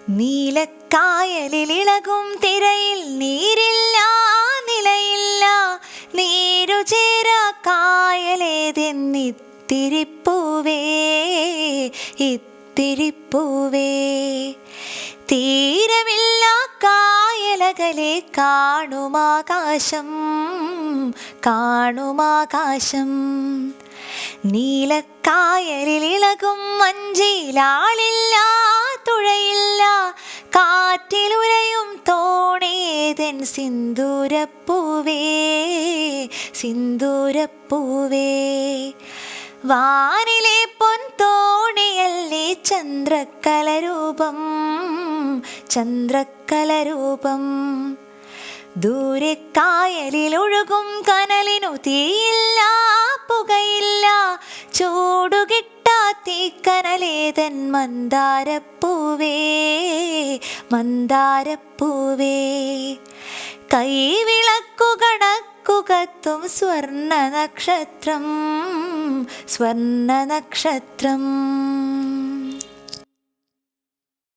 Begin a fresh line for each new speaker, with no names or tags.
നീലക്കായലിളിളകും തിരയിൽ നീരില്ല നിലയില്ല, നീരുചേര കായലേതെന്നിത്തിരിപ്പൂവേ ഇത്തിരിപ്പൂവേ. തീരമില്ല കായലകലെ കാണുമാകാശം കാണുമാകാശം. നീലക്കായലിളിളകും വഞ്ചിയിലാളില്ല തുഴയില്ല, കാറ്റിലുലയും തോണിയേതെൻ സിന്ദൂരപ്പൂവേ സിന്ദൂരപ്പൂവേ. വാനിലെ പൊൻതോണിയല്ലേ ചന്ദ്രക്കലരൂപം ചന്ദ്രക്കലരൂപം. ദൂരെ കായലിലൊഴുകും കനലിനു തീയില്ല പുകയില്ല, ചൂടുകിട്ടാത്തീ കനലേതൻ മന്ദാരപ്പൂവേ മന്ദാരപ്പൂവേ. കൈവിളക്കുകണക്കുകത്തും സ്വർണ്ണ നക്ഷത്രം സ്വർണ്ണ നക്ഷത്രം.